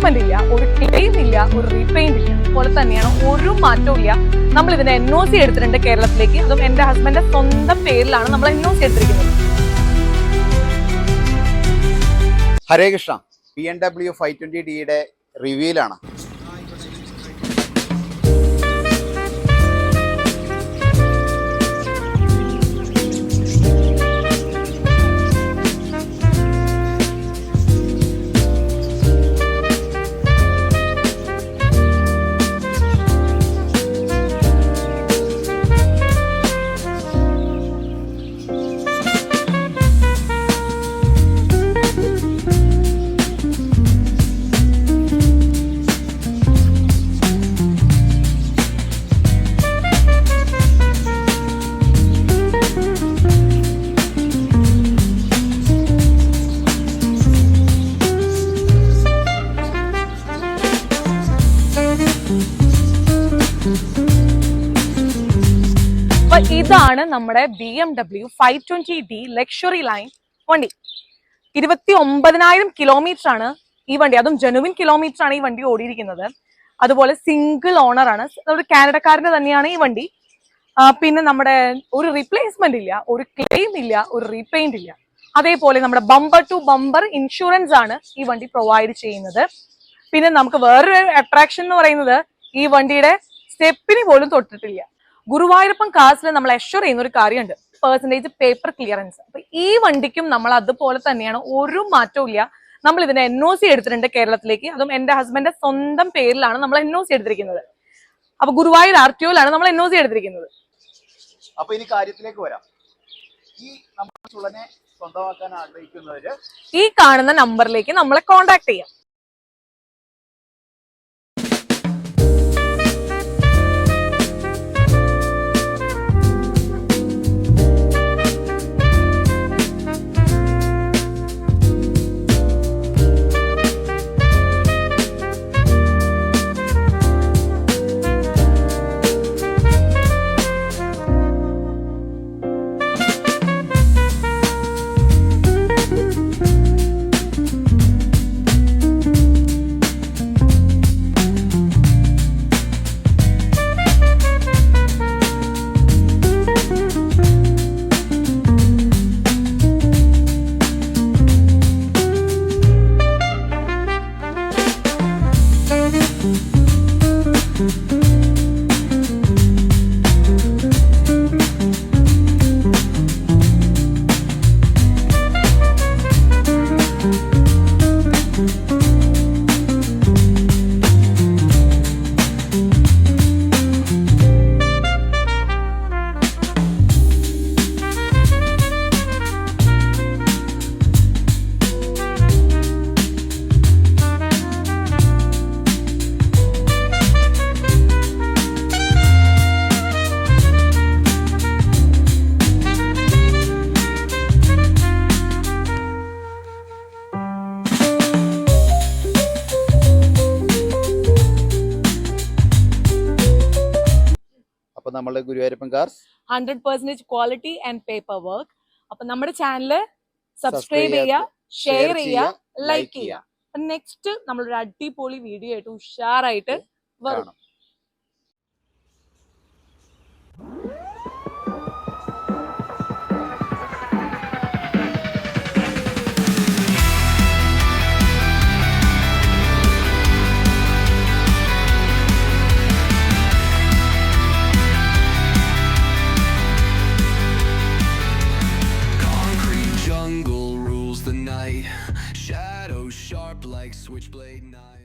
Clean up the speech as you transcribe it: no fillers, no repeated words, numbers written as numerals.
Replacement ഇല്ല, ഒരു claim ഇല്ല, ഒരു റീപെയിന്റ് ഇല്ല. അതുപോലെ തന്നെയാണ് ഒരു മാറ്റവും ഇല്ല. നമ്മൾ ഇതിന്റെ NOC എടുത്തിട്ടുണ്ട് കേരളത്തിലേക്ക്. അതും എന്റെ ഹസ്ബൻഡിന്റെ സ്വന്തം പേരിലാണ് നമ്മൾ NOC എടുത്തിരിക്കുന്നത്. ഹരേ കൃഷ്ണ. BMW 520D റിവ്യൂലാണ്. ഇതാണ് നമ്മുടെ BMW 520D ലക്ഷറി ലൈൻ വണ്ടി. 29,000 കിലോമീറ്റർ ആണ് ഈ വണ്ടി. അതും ജെനുവിൻ കിലോമീറ്റർ ആണ് ഈ വണ്ടി ഓടിയിരിക്കുന്നത്. അതുപോലെ സിംഗിൾ ഓണർ ആണ്. ഒരു കാനഡക്കാരന്റെ തന്നെയാണ് ഈ വണ്ടി. പിന്നെ നമ്മുടെ ഒരു റീപ്ലേസ്മെന്റ് ഇല്ല, ഒരു ക്ലെയിം ഇല്ല, ഒരു റീപെയിന്റ് ഇല്ല. അതേപോലെ നമ്മുടെ ബമ്പർ ടു ബമ്പർ ഇൻഷുറൻസ് ആണ് ഈ വണ്ടി പ്രൊവൈഡ് ചെയ്യുന്നത്. പിന്നെ നമുക്ക് വേറൊരു അട്രാക്ഷൻ എന്ന് പറയുന്നത് ഈ വണ്ടിയുടെ സ്റ്റെപ്പിന് പോലും തൊട്ടിട്ടില്ല. ഗുരുവായൂരപ്പൻ കാർസിൽ നമ്മൾ അഷ്വർ ചെയ്യുന്ന ഒരു കാര്യമുണ്ട്, പെർസെന്റേജ് പേപ്പർ ക്ലിയറൻസ്. അപ്പൊ ഈ വണ്ടിക്കും നമ്മൾ അതുപോലെ തന്നെയാണ്, ഒരു മാറ്റവും ഇല്ല. നമ്മൾ ഇതിന്റെ NOC എടുത്തിട്ടുണ്ട് കേരളത്തിലേക്ക്. അതും എന്റെ ഹസ്ബൻഡിന്റെ സ്വന്തം പേരിലാണ് നമ്മൾ NOC എടുത്തിരിക്കുന്നത്. അപ്പൊ ഗുരുവായൂർ RTOയിലാണ് നമ്മൾ NOC എടുത്തിരിക്കുന്നത്. അപ്പൊ ഇനി കാര്യത്തിലേക്ക് വരാം. ഈ നമ്മുടെ ചുള്ളനെ സ്വന്തമാക്കാൻ ആഗ്രഹിക്കുന്നവര് ഈ കാണുന്ന നമ്പറിലേക്ക് നമ്മളെ കോൺടാക്ട് ചെയ്യാം. അപ്പൊ നമ്മള് Guruvayurappan cars 100% quality and paper work. അപ്പൊ നമ്മുടെ ചാനൽ സബ്സ്ക്രൈബ് ചെയ്യുക, ഷെയർ ചെയ്യുക, ലൈക്ക് ചെയ്യുക. നെക്സ്റ്റ് നമ്മളൊരു അടിപൊളി വീഡിയോ ആയിട്ട് ഉഷാറായിട്ട് വരും. Shadows sharp like switchblade knives.